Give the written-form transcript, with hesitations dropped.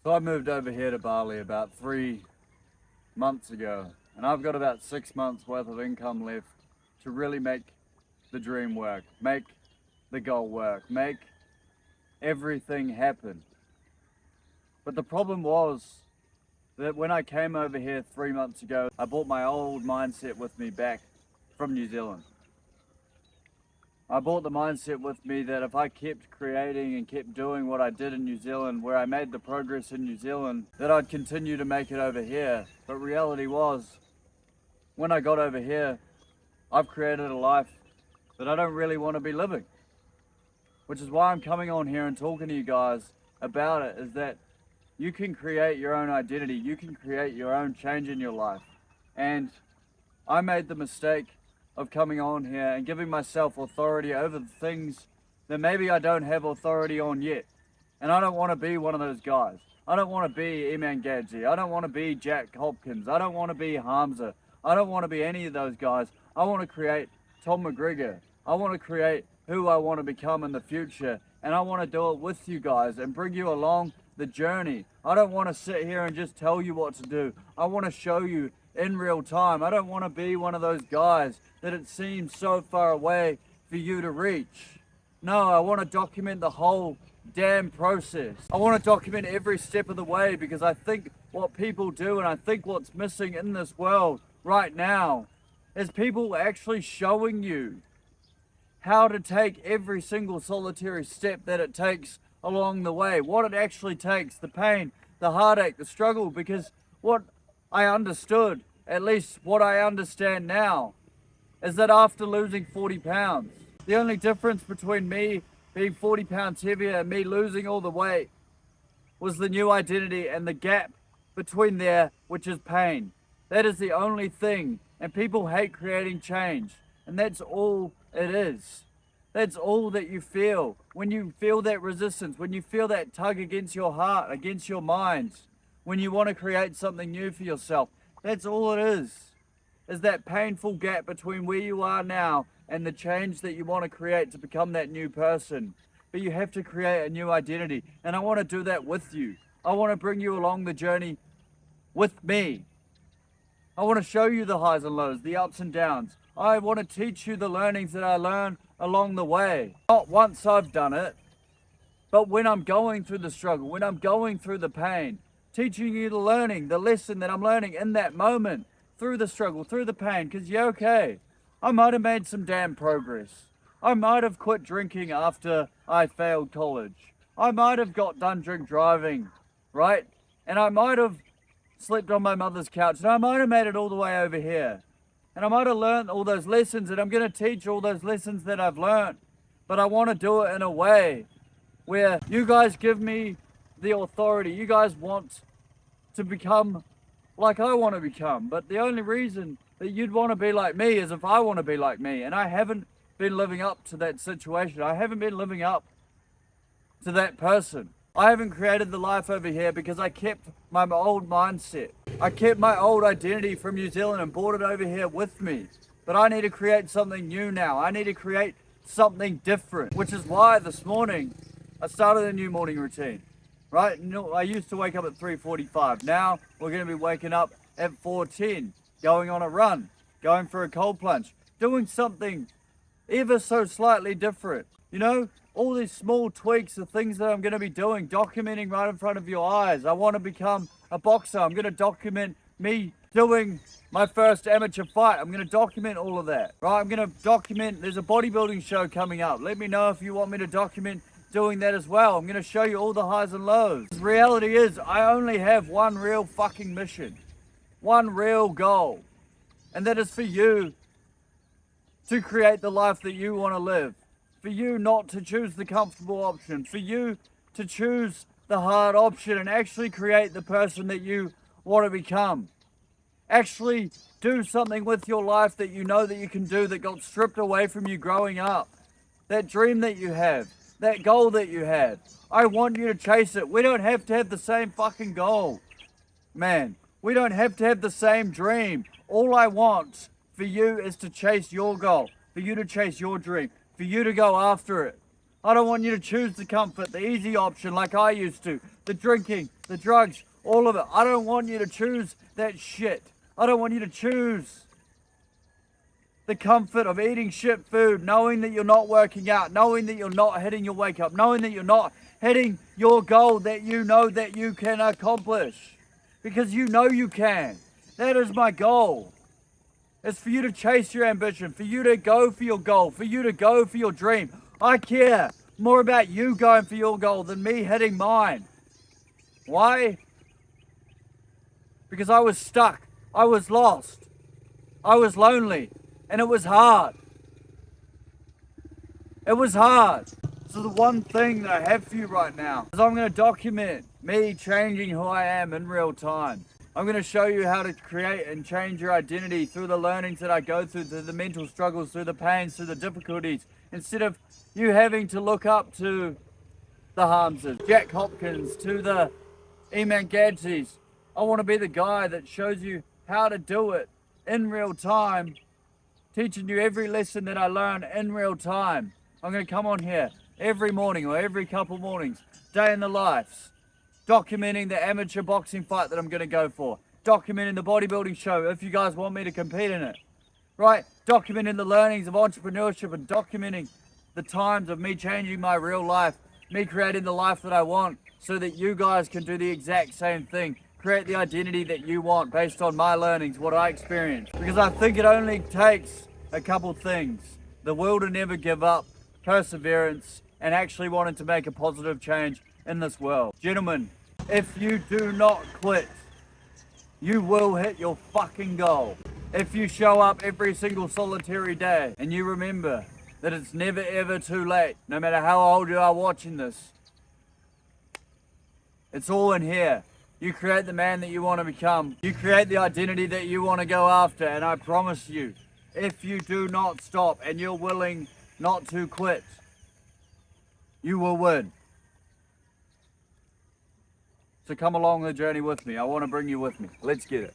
So I moved over here to Bali about 3 months ago, and I've got about 6 months worth of income left to really make the dream work, make the goal work, make everything happen. But the problem was that when I came over here 3 months ago, I brought my old mindset with me back from New Zealand. I brought the mindset with me that if I kept creating and kept doing what I did in New Zealand, where I made the progress in New Zealand, that I'd continue to make it over here. But reality was, when I got over here, I've created a life that I don't really want to be living. Which is why I'm coming on here and talking to you guys about it, is that you can create your own identity, you can create your own change in your life. And I made the mistake of coming on here and giving myself authority over the things that maybe I don't have authority on yet. And I don't want to be one of those guys. I don't want to be Eman Gadzi. I don't want to be Jack Hopkins. I don't want to be Hamza. I don't want to be any of those guys. I want to create Tom McGregor. I want to create who I want to become in the future. And I want to do it with you guys and bring you along the journey. I don't want to sit here and just tell you what to do. I want to show you in real time. I don't want to be one of those guys that it seems so far away for you to reach. No, I want to document the whole damn process. I want to document every step of the way, because I think what people do, and I think what's missing in this world right now, is people actually showing you how to take every single solitary step that it takes along the way, what it actually takes, the pain, the heartache, the struggle. Because what I understood, at least what I understand now, is that after losing 40 pounds, the only difference between me being 40 pounds heavier and me losing all the weight was the new identity and the gap between there, which is pain. That is the only thing. And people hate creating change. And that's all it is. That's all that you feel. When you feel that resistance, when you feel that tug against your heart, against your mind, when you want to create something new for yourself, that's all it is that painful gap between where you are now and the change that you want to create to become that new person. But you have to create a new identity. And I want to do that with you. I want to bring you along the journey with me. I want to show you the highs and lows, the ups and downs. I want to teach you the learnings that I learn along the way. Not once I've done it, but when I'm going through the struggle, when I'm going through the pain, teaching you the learning, the lesson that I'm learning in that moment, through the struggle, through the pain. Because yeah, okay, I might have made some damn progress. I might have quit drinking after I failed college. I might have got done drink driving, right? And I might have slept on my mother's couch, and I might have made it all the way over here. And I might have learned all those lessons, and I'm going to teach all those lessons that I've learned. But I want to do it in a way where you guys give me the authority. You guys want to become like I want to become. But the only reason that you'd want to be like me is if I want to be like me. And I haven't been living up to that situation. I haven't been living up to that person. I haven't created the life over here because I kept my old mindset. I kept my old identity from New Zealand and brought it over here with me. But I need to create something new now. I need to create something different, which is why this morning I started a new morning routine. Right? I used to wake up at 3:45. Now we're going to be waking up at 4:10, going on a run, going for a cold plunge, doing something ever so slightly different. You know, all these small tweaks, the things that I'm going to be doing, documenting right in front of your eyes. I want to become a boxer. I'm going to document me doing my first amateur fight. I'm going to document all of that. Right? I'm going to document, there's a bodybuilding show coming up. Let me know if you want me to document doing that as well. I'm going to show you all the highs and lows. The reality is, I only have one real fucking mission, one real goal, and that is for you to create the life that you want to live, for you not to choose the comfortable option, for you to choose the hard option and actually create the person that you want to become. Actually do something with your life that you know that you can do, that got stripped away from you growing up. That dream that you have, that goal that you have. I want you to chase it. We don't have to have the same fucking goal. Man, we don't have to have the same dream. All I want for you is to chase your goal, for you to chase your dream, for you to go after it. I don't want you to choose the comfort, the easy option like I used to. The drinking, the drugs, all of it. I don't want you to choose that shit. I don't want you to choose the comfort of eating shit food, knowing that you're not working out, knowing that you're not hitting your wake up, knowing that you're not hitting your goal that you know that you can accomplish. Because you know you can. That is my goal. It's for you to chase your ambition, for you to go for your goal, for you to go for your dream. I care more about you going for your goal than me hitting mine. Why? Because I was stuck. I was lost. I was lonely. And it was hard. It was hard. So the one thing that I have for you right now is I'm going to document me changing who I am in real time. I'm going to show you how to create and change your identity through the learnings that I go through the mental struggles, through the pains, through the difficulties. Instead of you having to look up to the Harmses, Jack Hopkins, to the Eman Gadzis, I want to be the guy that shows you how to do it in real time, teaching you every lesson that I learn in real time. I'm going to come on here every morning or every couple mornings, day in the lives, documenting the amateur boxing fight that I'm going to go for, documenting the bodybuilding show if you guys want me to compete in it, right? Documenting the learnings of entrepreneurship and documenting the times of me changing my real life, me creating the life that I want so that you guys can do the exact same thing. Create the identity that you want based on my learnings, what I experienced. Because I think it only takes a couple things. The will to never give up, perseverance, and actually wanting to make a positive change in this world. Gentlemen, if you do not quit, you will hit your fucking goal. If you show up every single solitary day and you remember that it's never ever too late, no matter how old you are watching this, it's all in here. You create the man that you want to become. You create the identity that you want to go after. And I promise you, if you do not stop and you're willing not to quit, you will win. So come along the journey with me. I want to bring you with me. Let's get it.